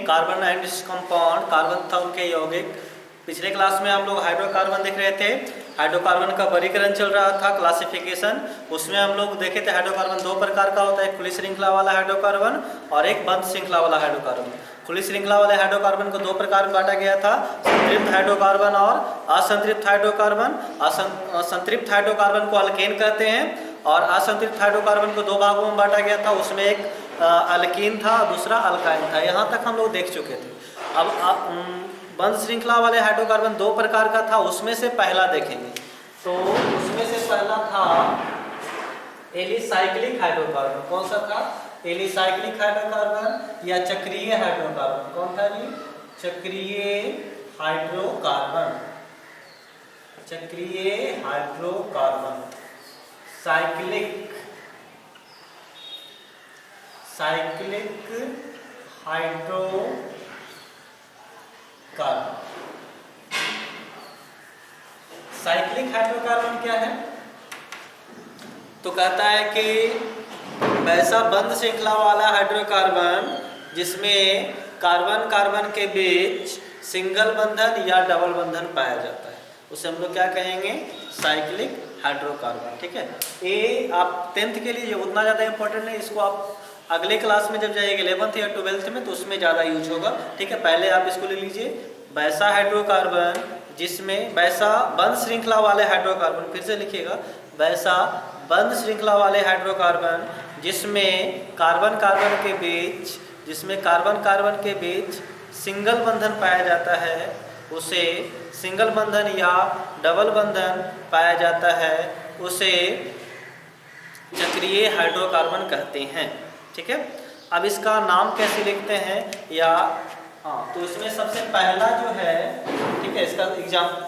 Carbon and its compound, carbon तथा उनके यौगिक। पिछले क्लास में हम लोग हाइड्रोकार्बन देख रहे थे। हाइड्रोकार्बन का वर्गीकरण चल रहा था, क्लासिफिकेशन। उसमें हम लोग देखे थे हाइड्रोकार्बन दो प्रकार का होता है, एक खुली श्रृंखला वाला हाइड्रोकार्बन और एक बंद श्रृंखला वाला हाइड्रोकार्बन। खुली श्रृंखला वाले हाइड्रोकार्बन को दो प्रकार में बांटा गया था, संतृप्त हाइड्रोकार्बन और असंतृप्त हाइड्रोकार्बन। संतृप्त हाइड्रोकार्बन को अल्केन कहते हैं और असंतृप्त हाइड्रोकार्बन को दो भागों में बांटा गया था, उसमें एक अल्कीन था, दूसरा अल्काइन था। यहाँ तक हम लोग देख चुके थे। अब बंद श्रृंखला वाले हाइड्रोकार्बन दो प्रकार का था, उसमें से पहला देखेंगे। तो उसमें से पहला था एलिसाइक्लिक हाइड्रोकार्बन। कौन सा था? एलिसाइक्लिक हाइड्रोकार्बन या चक्रीय हाइड्रोकार्बन। कौन था जी? चक्रीय हाइड्रोकार्बन। चक्रीय hydrocarbon, cyclic hydrocarbon. Cyclic hydrocarbon क्या है? तो कहता है कि वैसा बंद श्रृंखला वाला हाइड्रोकार्बन जिसमें कार्बन कार्बन के बीच सिंगल बंधन या डबल बंधन पाया जाता है, उसे हम लोग क्या कहेंगे? Cyclic hydrocarbon. ठीक है, ये आप 10th के लिए उतना ज़्यादा इंपॉर्टेंट नहीं, इसको आप अगले क्लास में जब जाइएगा 11th या 12th में तो उसमें ज़्यादा यूज होगा। ठीक है, पहले आप इसको ले लीजिए। वैसा हाइड्रोकार्बन जिसमें वैसा बंद श्रृंखला वाले हाइड्रोकार्बन, फिर से लिखिएगा, वैसा बंद श्रृंखला वाले हाइड्रोकार्बन जिसमें कार्बन कार्बन के बीच सिंगल बंधन पाया जाता है, उसे सिंगल बंधन या डबल बंधन पाया जाता है, उसे चक्रीय हाइड्रोकार्बन कहते हैं। ठीक है, अब इसका नाम कैसे लिखते हैं या तो इसमें सबसे पहला जो है, ठीक है, इसका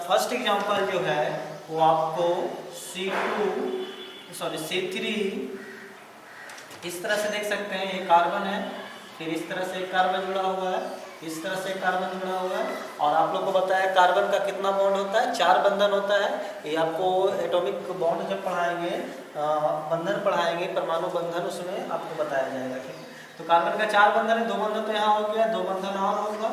फर्स्ट एग्जांपल जो है वो आपको C3 इस तरह से देख सकते हैं। ये कार्बन है, फिर इस तरह से कार्बन जुड़ा हुआ है, इस तरह से कार्बन जुड़ा हुआ है, और आप लोग को बताया कार्बन का कितना बॉन्ड होता है? 4 बंधन होता है। ये आपको एटॉमिक बॉन्ड जब पढ़ाएंगे, बंधन पढ़ाएंगे, परमाणु बंधन, उसमें आपको बताया जाएगा। ठीक है, तो कार्बन का 4 बंधन है, 2 बंधन तो यहाँ हो गया, 2 बंधन और होगा।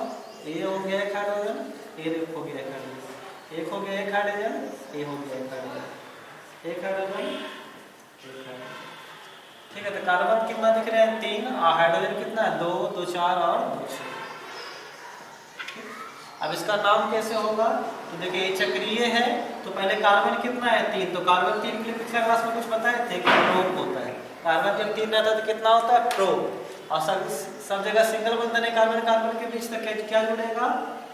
ये हो गया एक हाइड्रोजन, ये हो गया एक हाइड्रोजन, एक हो गया एक हाइड्रोजन, ये हो गया एक हाइड्रोजन, एक हाइड्रोजन, एक हाइड्रोजन। ठीक है, तो कार्बन कितना दिख रहे हैं? 3, और हाइड्रोजन कितना है? 2, 2 4 और 2 6। अब इसका नाम कैसे होगा? तो देखिए, ये चक्रीय है, तो पहले कार्बन कितना है? 3, तो कार्बन 3 के लिए पिछले क्लास में कुछ बताए थे कि प्रोप होता है। कार्बन जब 3 रहता है तो कितना होता है? प्रोप। और सब जगह सिंगल बंधन है कार्बन कार्बन के बीच, तक क्या जुड़ेगा?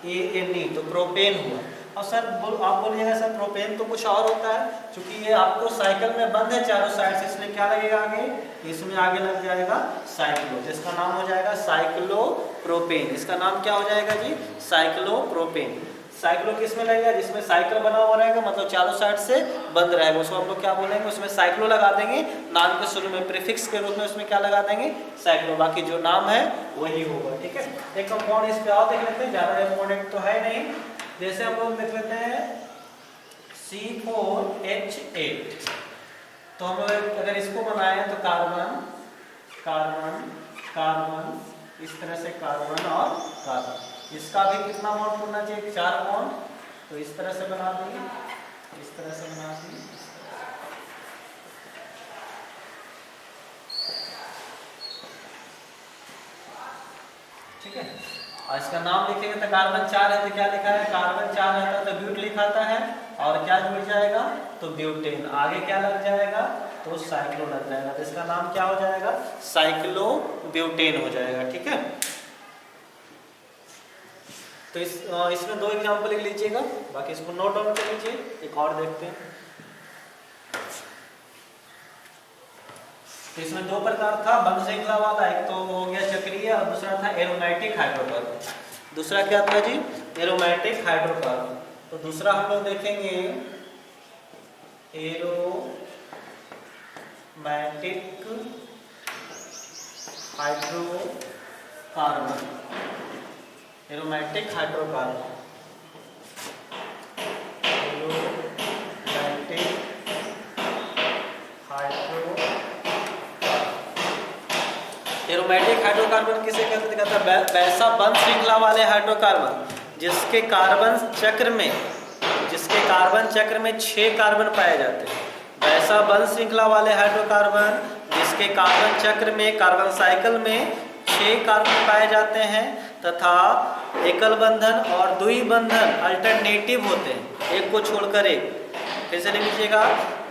ANE, तो प्रोपेन हुआ। और सर आप बोलिएगा सर प्रोपेन तो कुछ और होता है, क्योंकि ये आपको साइकिल में बंद है चारों साइड से, इसलिए क्या लगेगा आगे? इसमें आगे लग जाएगा साइक्लो, जिसका नाम हो जाएगा साइक्लोप्रोपेन। इसका नाम क्या हो जाएगा जी? साइक्लोप्रोपेन। साइक्लो किस में लगेगा? जिसमें साइकिल बना हुआ रहेगा, मतलब चारों साइड से बंद रहेगा, उसको हम लोग क्या बोलेंगे? उसमें साइक्लो लगा देंगे, नाम के शुरू में प्रीफिक्स के रूप में उसमें क्या लगा देंगे? साइक्लो। बाकी जो नाम है वही होगा। ठीक है, एक कंपाउंड इस पे और देख लेते हैं, ज़्यादा इंपॉर्टेंट तो है नहीं। जैसे हम लोग देख लेते हैं C4H8, तो हम लोग अगर इसको बनाएं तो कार्बन कार्बन कार्बन, इस तरह से कार्बन और कार्बन, इसका भी कितना बॉन्ड होना चाहिए? 4 बॉन्ड। तो इस तरह से बना देंगे, इस तरह से बना देंगे। ठीक है, और इसका नाम लिखेंगे तो कार्बन 4 है तो क्या लिखा है? कार्बन 4 रहता है तो ब्यूट लिखाता है, और क्या जुड़ जाएगा? तो ब्यूटेन। आगे क्या लग जाएगा? तो साइक्लो लग जाएगा, तो इसका नाम क्या हो जाएगा? साइक्लो ब्यूटेन हो जाएगा। ठीक है, तो इसमें 2 एग्जाम्पल लिख लीजिएगा, बाकी इसको नोट डाउन कर लीजिए। एक और देखते हैं, तो इसमें 2 प्रकार था बंद श्रृंखला वाला, एक तो हो गया चक्रीय और दूसरा था एरोमेटिक हाइड्रोकार्बन। दूसरा क्या था जी? Aromatic hydrocarbon. तो दूसरा हम लोग देखेंगे aromatic hydrocarbon. Aromatic hydrocarbon, aromatic hydrocarbon किसे कहते हैं? वैसा बंध श्रृंखला वाले हाइड्रोकार्बन जिसके कार्बन चक्र में 6 कार्बन पाए जाते हैं। वैसा बंध श्रृंखला वाले हाइड्रोकार्बन जिसके कार्बन चक्र में, कार्बन साइकिल में 6 कार्बन पाए जाते हैं तथा एकल बंधन और द्वि बंधन अल्टरनेटिव होते हैं, एक को छोड़कर एक। फिर से लिख लीजिएगा,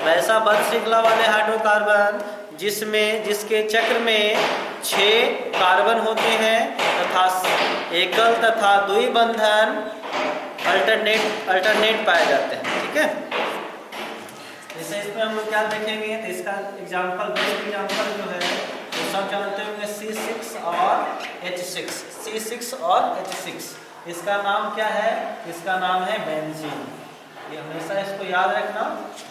वैसा बंध श्रृंखला वाले हाइड्रोकार्बन जिसके चक्र में 6 कार्बन होते हैं तथा एकल तथा द्वि बंधन अल्टरनेट पाए जाते हैं। ठीक है, जैसे इसमें हम लोग क्या देखेंगे तो इसका एग्जांपल, बेस्ट एग्जांपल जो है तो सब जानते होंगे C6 और H6। C6 और H6 इसका नाम क्या है? इसका नाम है बेंजीन। ये हमेशा इसको याद रखना।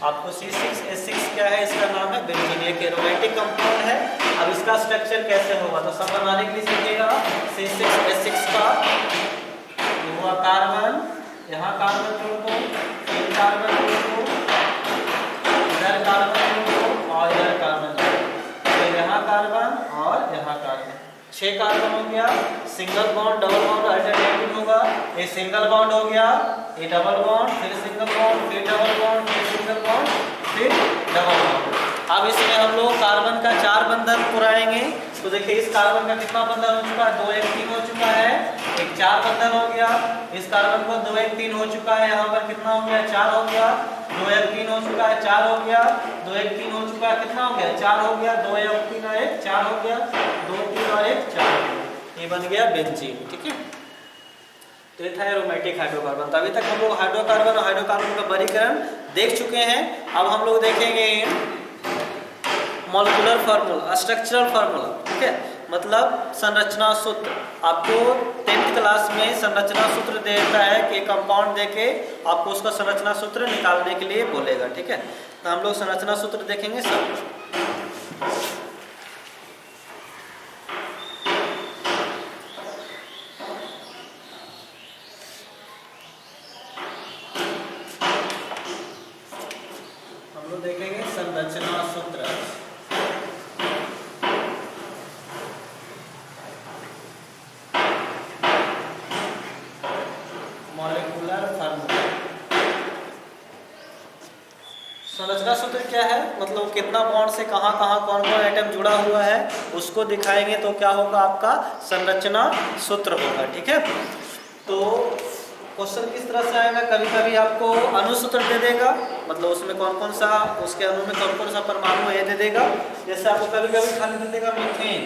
आपको C6H6 क्या है? इसका नाम है बेंजीन। एक एरोमेटिक कंपाउंड है। अब इसका स्ट्रक्चर कैसे होगा तो सब बनाने के लिए सीखिएगा। C6H6 का हुआ कार्बन, यहाँ कार्बन जोड़ दो, फिर कार्बन जोड़ दो, इधर कार्बन जोड़ दो और इधर कार्बन जोड़ दो, फिर यहाँ कार्बन और यहाँ कार्बन। 6 कार्बन हो गया। Single bond, double bond alternative होगा। ये सिंगल बॉन्ड हो गया, ये डबल बॉन्ड, फिर सिंगल बॉन्ड, फिर डबल बॉन्ड, फिर सिंगल बॉन्ड, फिर डबल बॉन्ड। अब इसमें हम लोग कार्बन का 4 बंधन पुराएंगे। तो देखिए इस कार्बन का कितना बंधन हो चुका है? 2 1 3 हो चुका है, एक 4 बंधन हो गया। इस कार्बन को 2 1 3 हो चुका है, यहाँ पर कितना हो गया? 4 हो गया। 2 1 3 हो चुका है, 4 हो गया। 2 1 3 हो चुका है, कितना हो गया? 4 हो गया। 2 1 3 और 1 4 हो गया। 2 3 और 1 4 हो गया। ये बन गया बेंजीन। ठीक है, तो ये था एरोमेटिक हाइड्रोकार्बन। तभी तक हम लोग हाइड्रोकार्बन और हाइड्रोकार्बन का वर्गीकरण देख चुके हैं। अब हम लोग देखेंगे मॉलिक्यूलर फार्मूला, स्ट्रक्चरल फार्मूला। ठीक है, मतलब संरचना सूत्र। आपको 10th क्लास में संरचना सूत्र देता है कि कंपाउंड देके आपको उसका संरचना सूत्र निकालने के लिए बोलेगा। ठीक है, तो हम लोग संरचना सूत्र देखेंगे सब। हम लोग देखेंगे संरचना सूत्र। Molecular formula. संरचना सूत्र क्या है? मतलब कितना बॉन्ड से कहाँ कहाँ कौन कौन आइटम जुड़ा हुआ है उसको दिखाएंगे तो क्या होगा? आपका संरचना सूत्र होगा। ठीक है, तो क्वेश्चन किस तरह से आएगा? कभी कभी आपको अणुसूत्र दे देगा, मतलब उसमें कौन कौन सा, उसके अणु में कौन कौन सा परमाणु है दे देगा। जैसे आपको कभी कभी खाली दे देगा मीथेन,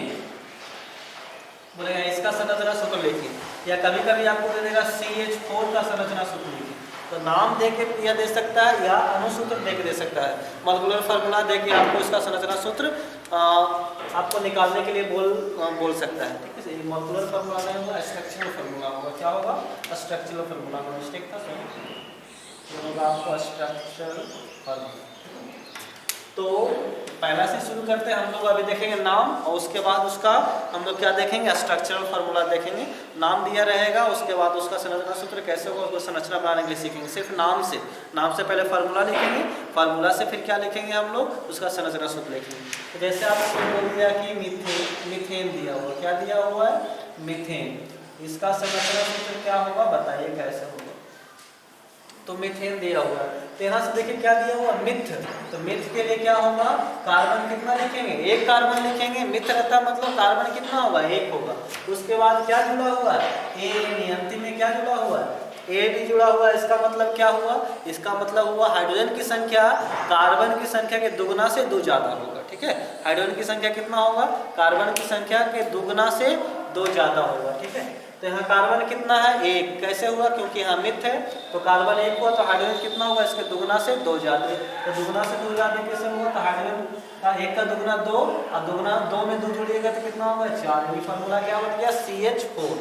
बोलेगा इसका संरचना सूत्र लिखिए, या कभी कभी आपको दे देगा CH4 का संरचना सूत्र लिखिए। तो नाम दे के यह दे सकता है या अणुसूत्र दे के दे सकता है। मॉलिक्यूलर फार्मूला दे के आपको इसका संरचना सूत्र आपको निकालने के लिए बोल सकता है। ठीक है, मॉलिक्यूलर फार्मूला नहीं होगा, स्ट्रक्चरल फार्मूला होगा। क्या होगा? स्ट्रक्चरल फार्मूला में मिस्टेक था सर, होगा आपको स्ट्रक्चरल फार्मूला। तो पहला से शुरू करते हैं हम लोग। अभी देखेंगे नाम और उसके बाद उसका हम लोग क्या देखेंगे? स्ट्रक्चरल फार्मूला देखेंगे। नाम दिया रहेगा, उसके बाद उसका संरचना सूत्र कैसे होगा उसको संरचना बनाने के लिए सीखेंगे। सिर्फ नाम से पहले फार्मूला लिखेंगे, फार्मूला से फिर क्या लिखेंगे हम लोग? उसका संरचना सूत्र लिखेंगे। तो जैसे आपको बोल दिया कि मीथेन दिया हुआ, क्या दिया हुआ है? मीथेन। इसका संरचना सूत्र क्या होगा? बताइए कैसे होगा? तो मीथेन दिया हुआ है। तो यहाँ से देखिए क्या दिया हुआ? मिथ। तो मिथ के लिए क्या होगा? कार्बन कितना लिखेंगे? 1 कार्बन लिखेंगे। मिथ रहता मतलब कार्बन कितना होगा? 1 होगा। उसके बाद क्या जुड़ा हुआ है? ए। अंतिम में क्या जुड़ा हुआ है? ए भी जुड़ा हुआ है। इसका मतलब क्या हुआ? इसका मतलब हुआ हाइड्रोजन की संख्या कार्बन की संख्या के दुगना से 2 ज्यादा होगा। ठीक है, हाइड्रोजन की संख्या कितना होगा? कार्बन की संख्या के दुगना से 2 ज्यादा होगा। ठीक है, तो यहाँ कार्बन कितना है? 1। कैसे हुआ? क्योंकि यहाँ मिथ है तो कार्बन 1 हुआ, तो हाइड्रोजन कितना होगा? इसके दुगना से 2 ज्यादा। तो दुगना से 2 ज्यादा कैसे हुआ? तो हाइड्रोजन का 1 का दुगना 2 और दुगना 2 में 2 जोड़िएगा तो कितना होगा? 4। ये फार्मूला क्या बन गया? CH4।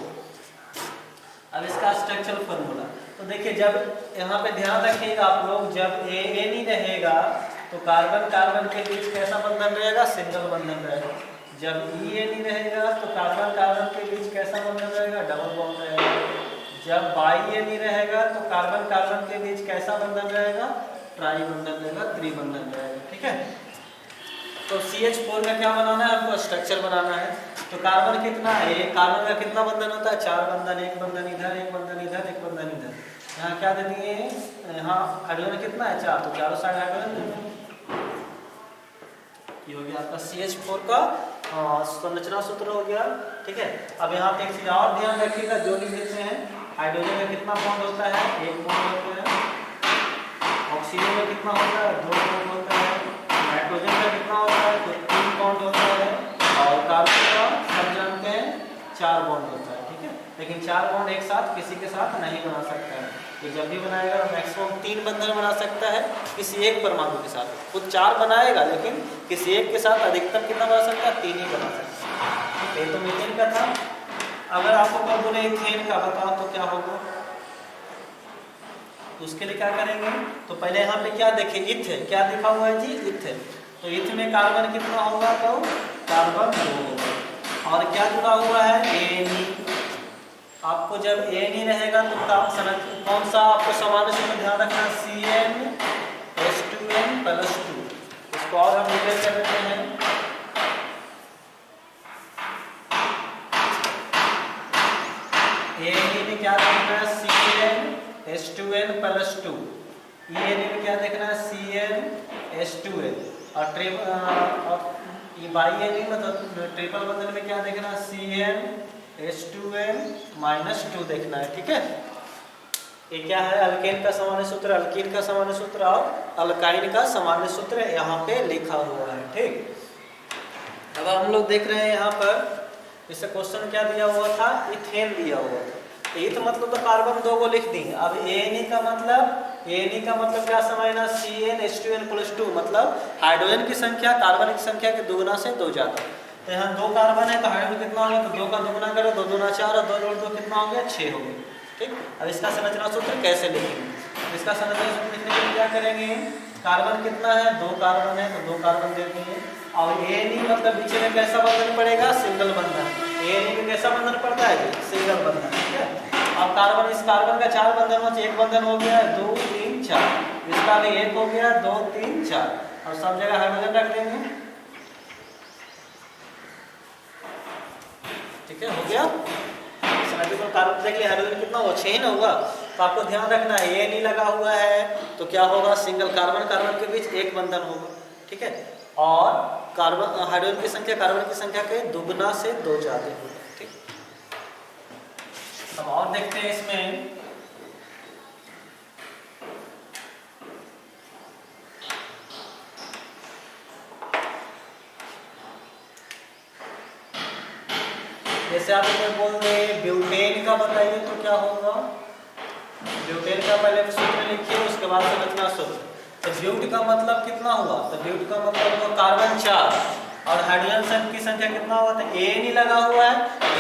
अब इसका स्ट्रक्चरल फार्मूला तो देखिए, जब यहाँ पे ध्यान रखिएगा आप लोग, जब ए नहीं रहेगा तो कार्बन कार्बन के बीच कैसा बंधन रहेगा? सिंगल बंधन रहेगा। जब ई नहीं रहेगा तो कार्बन कार्बन के बीच कैसा बंधन रहेगा? डबल बॉन्ड रहेगा। जब बाई नहीं रहेगा तो कार्बन कार्बन के बीच कैसा बंधन रहेगा? ट्राई बंधन रहेगा, त्रिबंधन रहेगा। ठीक है, तो CH4 का क्या बनाना है? हमको स्ट्रक्चर बनाना है। तो कार्बन कितना है, कार्बन का कितना बंधन होता है, 4 बंधन, एक बंधन इधर, एक बंधन इधर, एक बंधन इधर। यहाँ क्या दे दिए, यहाँ हाइड्रोजन कितना है 4, तो चारों साइड हाइड्रोजन दे देंगे। ये हो गया आपका CH4 का संरचना सूत्र हो गया। ठीक है, अब यहाँ पे एक चीज और ध्यान रखिएगा, जो लिख देते हैं हाइड्रोजन का कितना बॉन्ड होता है, 1 बॉन्ड होता है। ऑक्सीजन का कितना होता है, 2 बॉन्ड होता है। नाइट्रोजन का कितना होता है, तो 3 बॉन्ड होता है। और कार्बन का सब जानते हैं 4 बॉन्ड होता है। ठीक है, लेकिन 4 बॉन्ड एक साथ किसी के साथ नहीं बना सकता है। ये जब भी बनाएगा तो मैक्सिमम 3 बंधन बना सकता है किसी एक परमाणु के साथ। खुद 4 बनाएगा, लेकिन किसी एक के साथ अधिकतम कितना बना सकता है, 3 ही बना सकता है। ये तो मीथेन का था। अगर आपको कोई बोले इथेन का बताओ तो क्या होगा, तो उसके लिए क्या करेंगे, तो पहले यहाँ पे क्या देखें, इथ है, क्या लिखा हुआ है जी, इथ है। तो इथ में कार्बन कितना होगा, तो कार्बन 2 होगा। और क्या जुड़ा हुआ है, एनी। आपको जब एनी रहेगा तो कौन सा आपको सामान्य सूत्र ध्यान रखना, CnH2n+2। इसको और हम डिटेल कर देते हैं। एनी में क्या देखना है, CnH2n+2। एनी में क्या देखना है, CnH2n। और ये बाई एनी मतलब ट्रिपल बंधन में क्या देखना है, CnH2n-2 देखना है। ठीक है, ये क्या है, अल्केन का सामान्य सूत्र, अल्कीन का सामान्य सूत्र और अल्काइन का सामान्य सूत्र यहाँ पे लिखा हुआ है। ठीक, अब हम लोग देख रहे हैं यहाँ पर इससे क्वेश्चन क्या दिया हुआ था, इथेन दिया हुआ था। इथ मतलब तो कार्बन 2 को लिख दी। अब एनी का मतलब क्या समझना, CnH2n+2 मतलब हाइड्रोजन की संख्या कार्बन की संख्या के दुगुना से 2 ज्यादा। तो यहाँ 2 कार्बन है तो हाइड्रोजन कितना हो गया, तो 2 का दुगुना करो, 2 दूना 4 और 2 जोड़ 2 कितना हो गया, 6 हो गया। ठीक, अब इसका संरचना सूत्र कैसे लिखेंगे, इसका संरचना सूत्र लिखने के लिए क्या करेंगे, कार्बन कितना है, 2 कार्बन है तो 2 कार्बन दे दिए। और एनी मतलब बीच में कैसा बंधन पड़ेगा, सिंगल बंधन। एनी में कैसा बंधन पड़ता है, सिंगल बंधन। ठीक है, अब कार्बन, इस कार्बन का 4 बंधन हो, एक बंधन हो गया 2 3 4, इसका भी 1 हो गया 2 3 4, और सब जगह हाइड्रोजन रख देंगे। ठीक है, हो गया। तो कार्बन देख लिया, हाइड्रोजन कितना हुआ, 6 ना हुआ। तो आपको ध्यान रखना है, ये नहीं लगा हुआ है तो क्या होगा, सिंगल कार्बन कार्बन के बीच एक बंधन होगा। ठीक है, और कार्बन हाइड्रोजन की संख्या कार्बन की संख्या के दुगुना से 2 ज्यादा होगा। ठीक, अब और देखते हैं इसमें, जैसे आप कोई बोल रहे ब्यूटेन का बताइए तो क्या होगा, ब्यूटेन का पहले सूत्र लिखिए, उसके बाद संरचना सूत्र। तो ब्यूट का मतलब कितना हुआ, तो ब्यूट का मतलब हुआ कार्बन 4 और हाइड्रोजन की संख्या कितना हुआ, तो एनी लगा हुआ है।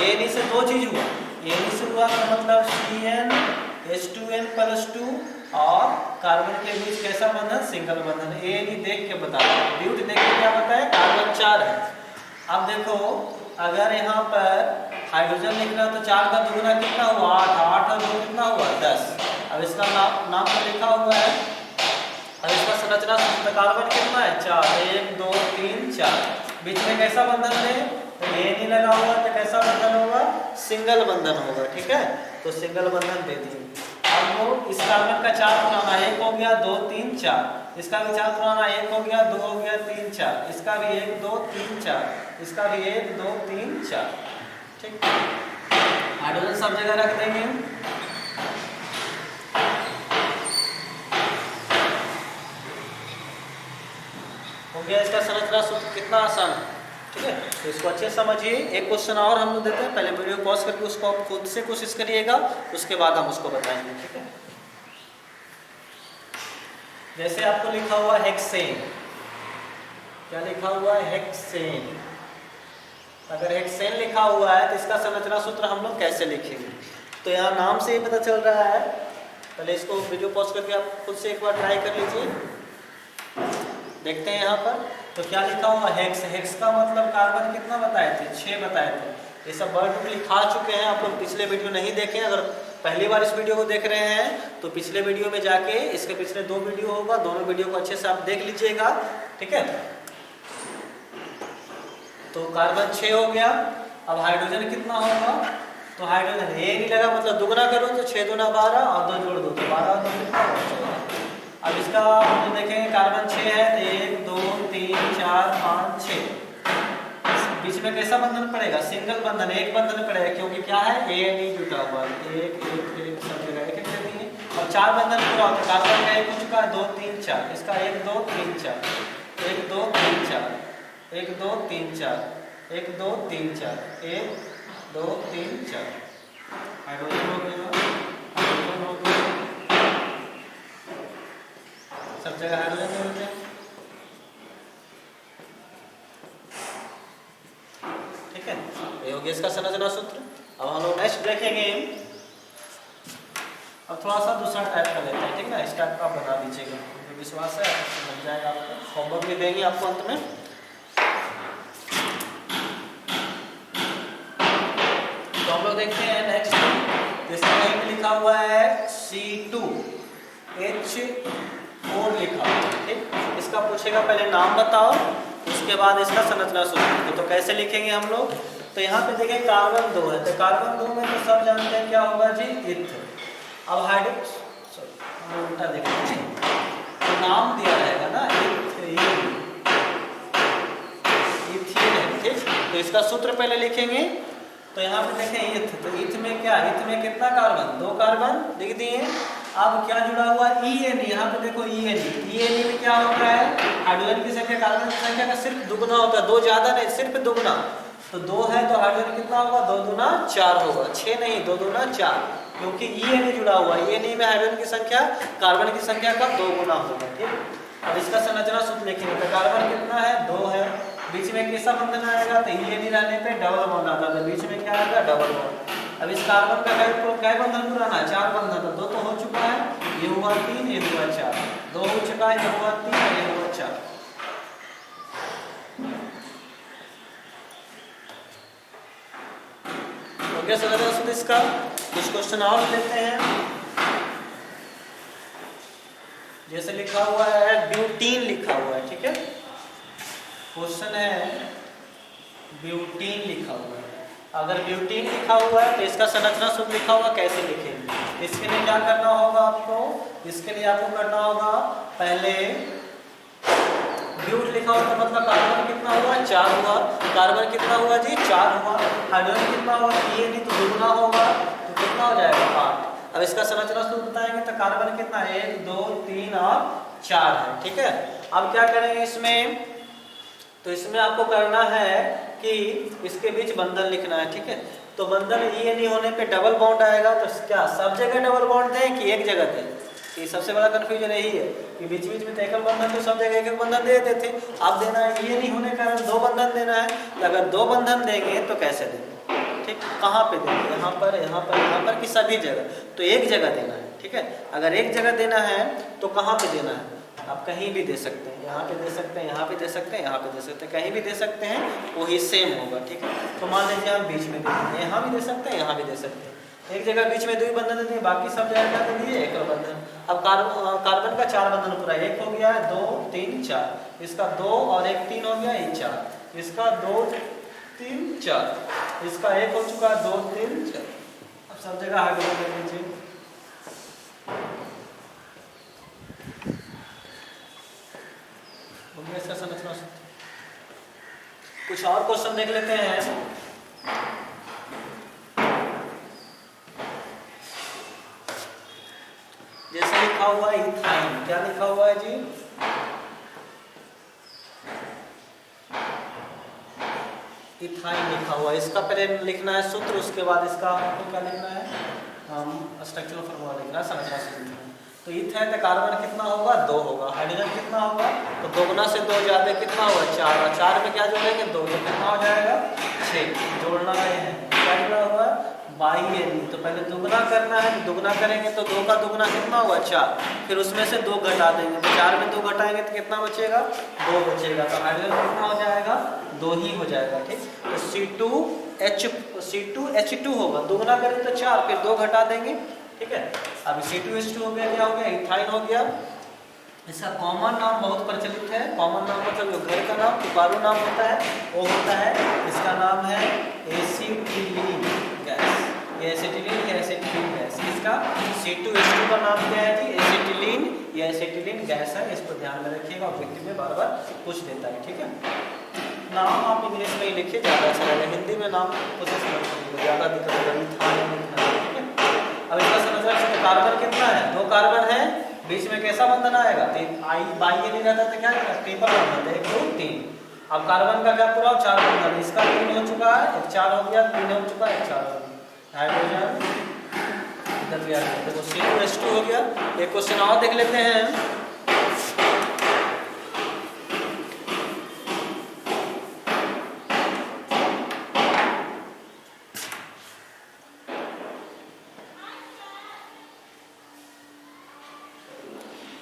एनी से 2 चीज हुआ, एनी से हुआ का मतलब CnH2n+2 और कार्बन के बीच कैसा बंधन, सिंगल बंधन। एनी देख के बता, ब्यूट देख के क्या बताया, कार्बन 4 है। अब देखो, अगर यहाँ पर हाइड्रोजन लिखना तो 4 का दुगुना कितना हुआ, 8, 8 और 2 कितना हुआ, 10। अब इसका नाम तो लिखा हुआ है। अब इसका संरचना सूत्र, कार्बन कितना है 4, 1 2 3 4, बीच में कैसा बंधन है, तो ये नहीं लगा हुआ तो कैसा बंधन होगा, सिंगल बंधन होगा। ठीक है, तो सिंगल बंधन दे दिए। अब वो इस कार्बन का 4 पुराना 1 हो गया 2 3 4, इसका भी 4 पुराना 1 हो गया 2 हो गया 3 4, इसका भी 1 2 3 4, इसका भी 1 2 3 4। ठीक, हाइड्रोजन सब जगह रख देंगे। हो गया इसका संरचना सूत्र, कितना आसान है। ठीक है, तो इसको अच्छे से समझिए। एक क्वेश्चन और हम लोग देते हैं, पहले वीडियो पॉज करके उसको आप खुद से कोशिश करिएगा, उसके बाद हम उसको बताएंगे। ठीक है, जैसे आपको लिखा हुआ हेक्सेन, क्या लिखा हुआ है, हेक्सेन। अगर हेक्सेन लिखा हुआ है तो इसका संरचना सूत्र हम लोग कैसे लिखेंगे, तो यहाँ नाम से ही पता चल रहा है। पहले इसको वीडियो पॉज करके आप खुद से एक बार ट्राई कर लीजिए, देखते हैं यहाँ पर। तो क्या लिखा हुआ, हेक्स। हेक्स का मतलब कार्बन कितना बताए थे, 6 बताए थे। ये सब वर्ड लिखा चुके हैं, आप लोग पिछले वीडियो नहीं देखे। अगर पहली बार इस वीडियो को देख रहे हैं तो पिछले वीडियो में जाके इसके पिछले 2 वीडियो होगा, दोनों वीडियो को अच्छे से आप देख लीजिएगा। ठीक है, तो कार्बन 6 हो गया। अब हाइड्रोजन कितना होगा, तो हाइड्रोजन ए नहीं लगा मतलब दुगना करो तो 6 दूना 12 और 2 जोड़ दो तो 12 और 2 कितना होगा 14। अब इसका हम जो देखेंगे कार्बन 6 है तो 1 2 3 4 5 6, बीच में कैसा बंधन पड़ेगा, सिंगल बंधन, एक बंधन पड़ेगा क्योंकि क्या है ए नहीं जुटा हुआ, एक एक एक सब जगह एक एक देती है। और 4 बंधन पूरा होता है, कार्बन का 1 हो चुका है 2 3 4, इसका 1 2 3 4 1 2 3 4 1 2 3 4 1 2 3 4 1 2 3 4, हाइड्रोजन हो गया, हाइड्रोजन हो गया, सब जगह हाइड्रोजन हो गया। ठीक है, ये हो गया इसका संरचना सूत्र। अब हम लोग नेक्स्ट देखेंगे, अब थोड़ा सा दूसरा टाइप का लेते हैं, ठीक है ना, इस टाइप का आप बना दीजिएगा, मुझे विश्वास है समझ जाएगा आपको, होमवर्क भी देंगे आपको अंत में। तो हम लोग देखते हैं नेक्स्ट, जिसमें कहीं पे लिखा हुआ है C2H4 लिखा हुआ है, ठीक। इसका पूछेगा पहले नाम बताओ, उसके बाद इसका संरचना सूत्र। तो कैसे लिखेंगे हम लोग, तो यहाँ पे देखें कार्बन 2 है, तो कार्बन 2 में तो सब जानते हैं क्या होगा जी, इथ। अब हाइड्रोजन उल्टा देखेंगे, तो नाम दिया रहेगा ना इथीन है, ठीक। तो इसका सूत्र पहले लिखेंगे, तो यहाँ पे देखें इथ, तो इथ में क्या, इथ में कितना कार्बन, 2 कार्बन लिख दिए। अब क्या जुड़ा हुआ है, EN, यहाँ पे देखो EN में क्या होता है, हाइड्रोजन की संख्या कार्बन की संख्या का सिर्फ दुगना होता है, 2 ज्यादा नहीं सिर्फ दुगना, तो 2 है तो हाइड्रोजन कितना होगा, 2 दूना 4 होगा, 6 नहीं 2 दूना 4, क्योंकि EN जुड़ा हुआ है, EN में हाइड्रोजन की संख्या कार्बन की संख्या का 2 गुना होगा, ठीक। अब इसका संरचना सूत्र लिखेंगे, तो कार्बन कितना है 2 है, बीच में कैसा बंधन आएगा, तो EN रहने पे डबल बॉन्ड आता है, तो बीच में क्या आएगा डबल बॉन्ड। अब इस कार्बन का क्या बंधन पुराना है, 4 बंधन, तो 2 तो हो चुका है, ये हुआ 3 ये हुआ 4, 2 हो चुका है, ये हुआ 3 ये हुआ 4। ओके संरचना सूत्र इसका, कुछ क्वेश्चन और लेते हैं, जैसे लिखा हुआ है ब्यूटीन लिखा हुआ है, ठीक है, क्वेश्चन है ब्यूटीन लिखा हुआ है। अगर ब्यूटीन लिखा हुआ है तो इसका संरचना सूत्र लिखा हुआ कैसे लिखेंगे, इसके लिए क्या करना होगा आपको, इसके लिए आपको करना होगा पहले ब्यूट लिखा हुआ तो मतलब कार्बन कितना हुआ 4 हुआ, कार्बन कितना हुआ जी 4 हुआ, हाइड्रोजन कितना हुआ ये नहीं तो दुगना होगा, तो कितना हो जाएगा 8। अब इसका संरचना सूत्र बताएंगे तो कार्बन कितना 1 2 3 और 4 है, ठीक है। अब क्या करेंगे इसमें, तो इसमें आपको करना है कि इसके बीच बंधन लिखना है, ठीक है। तो बंधन ये नहीं होने पे डबल बॉन्ड आएगा, तो क्या सब जगह डबल बॉन्ड दें कि एक जगह दें, ये सबसे बड़ा कंफ्यूजन यही है कि बीच बीच में एकल बंधन तो सब जगह एक बंधन दे देते, आप देना है ये नहीं होने के कारण 2 बंधन देना है, तो अगर 2 बंधन देंगे तो कैसे देंगे, ठीक, कहाँ पे देंगे, यहाँ पर यहाँ पर यहाँ पर कि सभी जगह, तो एक जगह देना है, ठीक है। अगर एक जगह देना है तो कहाँ पे देना है, आप कहीं भी दे सकते हैं, यहाँ पे दे सकते हैं, यहाँ पे दे सकते हैं, यहाँ पे दे सकते हैं, कहीं भी दे सकते हैं, वही सेम होगा, ठीक है। तो मान लीजिए हम बीच में दे देंगे, यहाँ भी दे सकते हैं, यहाँ भी दे सकते हैं, एक जगह बीच में 2 बंधन दे दिए, बाकी सब जगह क्या दे दिए एक बंधन। अब कार्बन का 4 बंधन पूरा, 1 हो गया 2 3 4, इसका 2 और 1 3 हो गया, ये 4, इसका 2 3 4, इसका 1 हो चुका 2 3 4। अब सब जगह हाइड्रोजन दे दीजिए, इसका संरचना सूत्र। कुछ और क्वेश्चन देख लेते हैं, जैसे लिखा हुआ है इथाइन, क्या लिखा हुआ है जी, इथाइन लिखा हुआ है, इसका पहले लिखना है सूत्र, उसके बाद इसका आपको क्या लिखना है, स्ट्रक्चरल फॉर्मूला लिखना है, संरचना सूत्र। तो इथ है तो कार्बन कितना होगा 2 होगा, हाइड्रोजन कितना होगा, तो 2 गुना से 2 ज्यादा कितना होगा 4, और 4 में क्या जोड़ेंगे 2, तो कितना हो जाएगा 6, जोड़ना है क्या जुड़ा हुआ है बाई, तो पहले दुगना करना है, दुगना करेंगे तो 2 का दुगना कितना होगा 4, फिर उसमें से 2 घटा देंगे, तो 4 में 2 घटाएंगे तो कितना बचेगा 2 बचेगा, तो हाइड्रोजन कितना हो जाएगा 2 ही हो जाएगा, ठीक। तो C2H2 होगा, दुगना करें तो 4, फिर 2 घटा देंगे, ठीक है। अब C2H2 हो गया, क्या हो गया इथाइन हो गया। इसका कॉमन नाम बहुत प्रचलित है, कॉमन नाम मतलब जो घर का नाम पुकारू नाम होता है वो होता है, इसका नाम है एसिटिलीन गैस। ये एसिटिलीन या एसिटिलीन गैस, इसका C2H2 का नाम क्या है जी? एसिटिलीन या एसिटिलीन गैस है। इसको ध्यान में रखिएगा, ऑब्जेक्टिव में बार बार पूछ देता है, ठीक है। नाम आप इंग्लिश में ही लिखिए, ज़्यादा अच्छा रहेगा। हिंदी में नाम कोशिश मत करिए, ज़्यादा दिक्कत होगा, मिथाइल लिखना है, ठीक है। अब इसका समझ रखिए कार्बन कितना है? 2 कार्बन है, बीच में कैसा बंधन आएगा? आई बाई ये नहीं रहता तो क्या रहेगा? ट्रिपल बंधन, 1 2 3। अब कार्बन का क्या पूरा 4 बंधन, इसका 3 हो चुका है, 1 4 हो गया, 3 हो चुका है, 1 4 हो गया। हाइड्रोजन इधर भी आ गया, देखो C2H2 हो गया। एक क्वेश्चन और देख लेते हैं।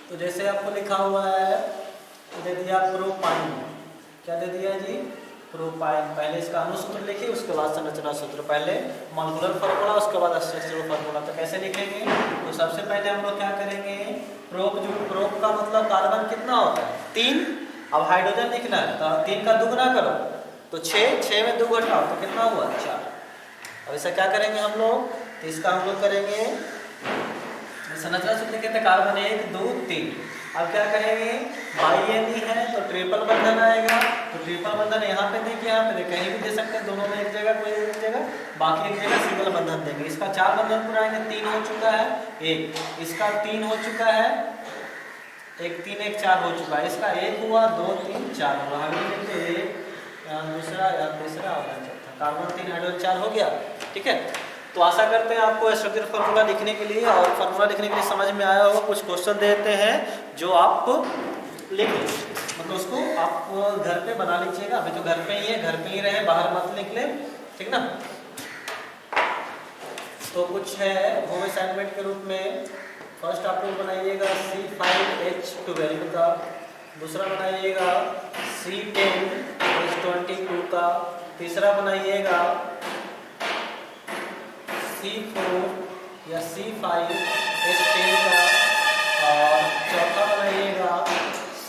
तो जैसे आपको लिखा हुआ है, दे दिया प्रोपाइन, क्या दे दिया जी? प्रोपाइन। पहले इसका अणुसूत्र लिखिए, उसके बाद संरचना सूत्र। पहले मॉलिक्यूलर फार्मूला, उसके बाद स्ट्रक्चरल फार्मूला। तो कैसे लिखेंगे? तो सबसे पहले हम लोग क्या करेंगे? प्रोप, जो प्रोप का मतलब कार्बन कितना होता है? 3। अब हाइड्रोजन लिखना है तो 3 का दुगुना करो तो 6, 6 में 2 घटाओ तो कितना हुआ? 4। अब ऐसा क्या करेंगे हम लोग? तो इसका हम लोग करेंगे संरचना सूत्र लिखे थे कार्बन 1 2 3। अब क्या करेंगे? बाई है तो ट्रिपल बंधन आएगा, तो ट्रिपल बंधन यहाँ पे देखिए, यहाँ पे देखिए, कहीं भी दे सकते हैं, दोनों में एक जगह, कोई एक जगह, बाकी एक जगह सिंगल बंधन देंगे। इसका 4 बंधन पूरा आएंगे, 3 हो चुका है, 1 इसका 3 हो चुका है, 1 3 1 4 हो चुका है, इसका 1 हुआ, 2 3 4 हुआ। हम लिखते 1 दूसरा या तीसरा और चौथा, कार्बन 3 हाइड्रोजन 4 हो गया, ठीक है। तो आशा करते हैं आपको स्ट्रक्चर फार्मूला लिखने के लिए और फार्मूला लिखने के लिए समझ में आया होगा। कुछ क्वेश्चन देते हैं जो आप लिख लीजिए, मतलब उसको आप घर पे बना लीजिएगा। अभी तो घर पे ही है, घर पे ही रहे, बाहर मत निकले, ठीक ना। तो कुछ है होम असाइनमेंट के रूप में। फर्स्ट आप लोग बनाइएगा C5H12 का, दूसरा बनाइएगा C10H22 का, तीसरा बनाइएगा C4 या C5H10 का, और चौथा बनाइएगा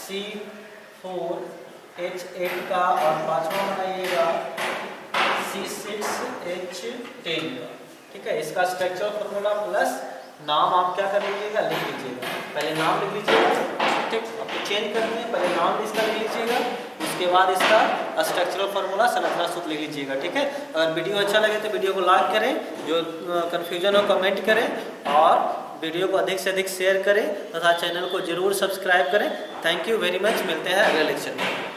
C4H8 का, और पांचवा बनाइएगा C6H10 का, ठीक है। इसका स्ट्रक्चर फार्मूला प्लस नाम आप क्या कर लीजिएगा? लिख लीजिएगा। पहले नाम लिख लीजिएगा, ठीक, आपको चेंज करने हैं, पहले नाम इसका लिख लीजिएगा, उसके बाद इसका स्ट्रक्चरल फार्मूला संरचना सूत्र लिख लीजिएगा, ठीक है। अगर वीडियो अच्छा लगे तो वीडियो को लाइक करें, जो कन्फ्यूजन हो कमेंट करें, और वीडियो को अधिक से अधिक शेयर करें तथा चैनल को जरूर सब्सक्राइब करें। थैंक यू वेरी मच, मिलते हैं अगले लेक्चर में।